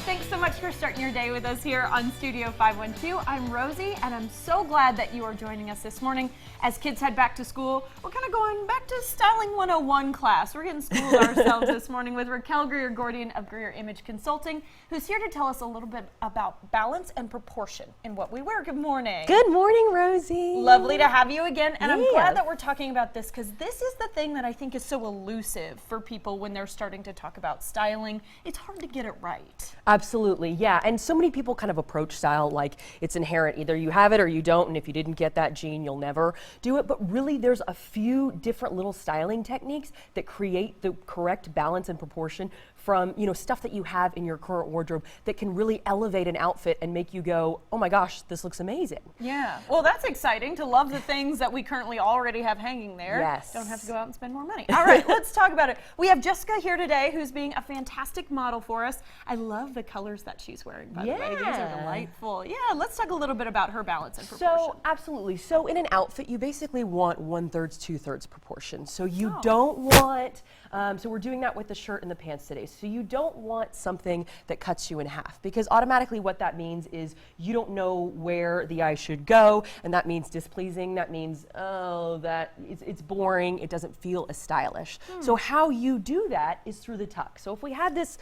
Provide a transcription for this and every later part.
Thanks so much for starting your day with us here on Studio 512. I'm Rosie, and I'm so glad that you are joining us this morning. As kids head back to school, we're kind of going back to Styling 101 class. We're getting schooled ourselves this morning with Raquel Greer-Gordian of Greer Image Consulting, who's here to tell us a little bit about balance and proportion in what we wear. Good morning. Good morning, Rosie. Lovely to have you again, and I'm glad that we're talking about this because this is the thing that I think is so elusive for people when they're starting to talk about styling. It's hard to get it right. Absolutely, yeah. And so many people kind of approach style like it's inherent. Either you have it or you don't, and if you didn't get that gene, you'll never do it. But really, there's a few different little styling techniques that create the correct balance and proportion from, you know, stuff that you have in your current wardrobe that can really elevate an outfit and make you go, oh my gosh, this looks amazing. Yeah. Well, that's exciting to love the things that we currently already have hanging there. Yes. Don't have to go out and spend more money. All right, let's talk about it. We have Jessica here today who's being a fantastic model for us. I love the colors that she's wearing, by the way. These are delightful. Yeah, let's talk a little bit about her balance and proportion. So, absolutely. So in an outfit, you basically want 1/3, 2/3 proportion. So you don't want, so we're doing that with the shirt and the pants today. So you don't want something that cuts you in half, because automatically what that means is you don't know where the eye should go, and that means displeasing. That means, oh, that it's boring. It doesn't feel as stylish. So how you do that is through the tuck. So if we had this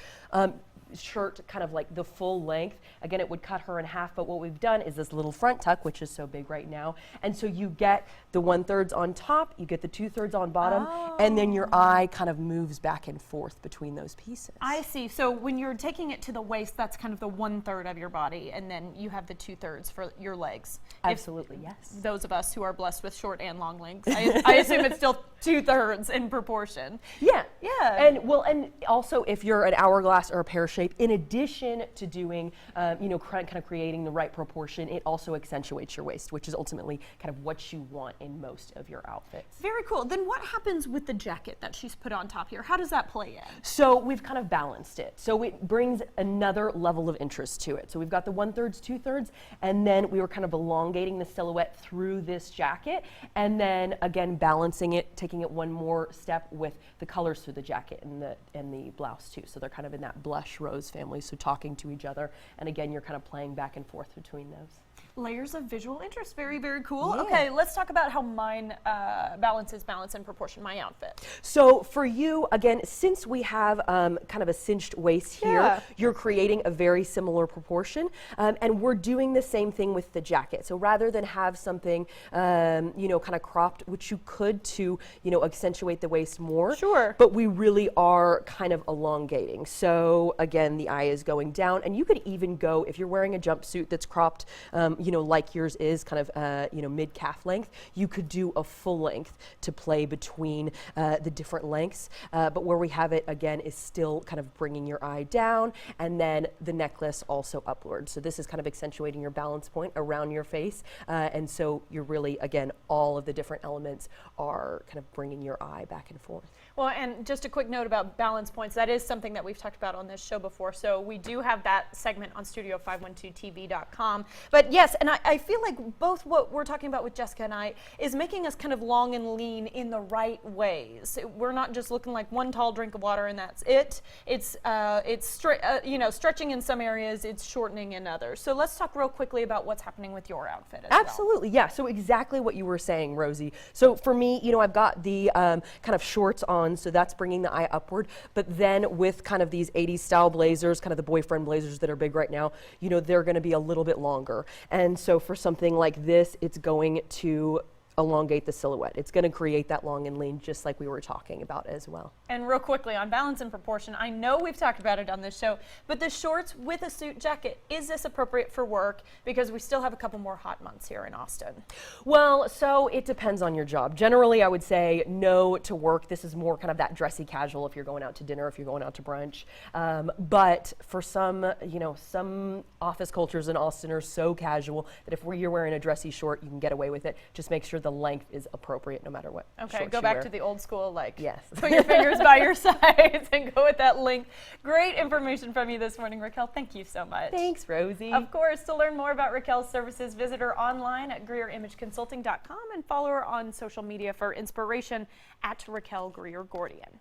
shirt kind of like the full length, again, it would cut her in half, but what we've done is this little front tuck, which is so big right now, and so you get the 1/3 on top, you get the 2/3 on bottom, and then your eye kind of moves back and forth between those pieces. I see. So when you're taking it to the waist, that's kind of the 1/3 of your body, and then you have the 2/3 for your legs. Absolutely, yes. Those of us who are blessed with short and long legs, I assume it's still 2/3 in proportion. Yeah. Yeah. And also if you're an hourglass or a pear shape, in addition to doing, you know, kind of creating the right proportion, it also accentuates your waist, which is ultimately kind of what you want in most of your outfits. Very cool. Then what happens with the jacket that she's put on top here? How does that play in? So we've kind of balanced it. So it brings another level of interest to it. So we've got the 1/3, 2/3, and then we were kind of elongating the silhouette through this jacket, and then again balancing it, taking it one more step with the colors through the jacket and the blouse too. So they're kind of in that blush rose family, so talking to each other, and again you're kind of playing back and forth between those. Layers of visual interest. Very, very cool. Yeah. Okay, let's talk about how mine balances balance and proportion, my outfit. So for you, again, since we have kind of a cinched waist here, you're creating a very similar proportion, and we're doing the same thing with the jacket. So rather than have something, you know, kind of cropped, which you could to, you know, accentuate the waist more, but we really are kind of elongating. So again, the eye is going down, and you could even go, if you're wearing a jumpsuit that's cropped, you know, like yours is kind of, you know, mid-calf length, you could do a full length to play between the different lengths. But where we have it, again, is still kind of bringing your eye down, and then the necklace also upward. So this is kind of accentuating your balance point around your face. And so you're really, again, all of the different elements are kind of bringing your eye back and forth. Well, and just a quick note about balance points. That is something that we've talked about on this show before. So we do have that segment on studio512tv.com. But yes, and I feel like both what we're talking about with Jessica and I is making us kind of long and lean in the right ways. We're not just looking like one tall drink of water and that's it. It's you know, stretching in some areas, it's shortening in others. So let's talk real quickly about what's happening with your outfit as Absolutely, yeah. So exactly what you were saying, Rosie. So for me, you know, I've got the kind of shorts on, so that's bringing the eye upward. But then with kind of these 80s style blazers, kind of the boyfriend blazers that are big right now, you know, they're going to be a little bit longer. And so for something like this, it's going to elongate the silhouette. It's going to create that long and lean, just like we were talking about as well. And real quickly on balance and proportion, I know we've talked about it on this show, but the shorts with a suit jacket, is this appropriate for work? Because we still have a couple more hot months here in Austin. Well, so it depends on your job. Generally, I would say no to work. This is more kind of that dressy casual if you're going out to dinner, if you're going out to brunch. But for some, you know, some office cultures in Austin are so casual that if you're wearing a dressy short, you can get away with it. Just make sure the length is appropriate no matter what. Okay, go back to the old school, like, yes. Put your fingers by your sides and go with that length. Great information from you this morning, Raquel. Thank you so much. Thanks, Rosie. Of course, to learn more about Raquel's services, visit her online at GreerImageConsulting.com and follow her on social media for inspiration at Raquel Greer-Gordian.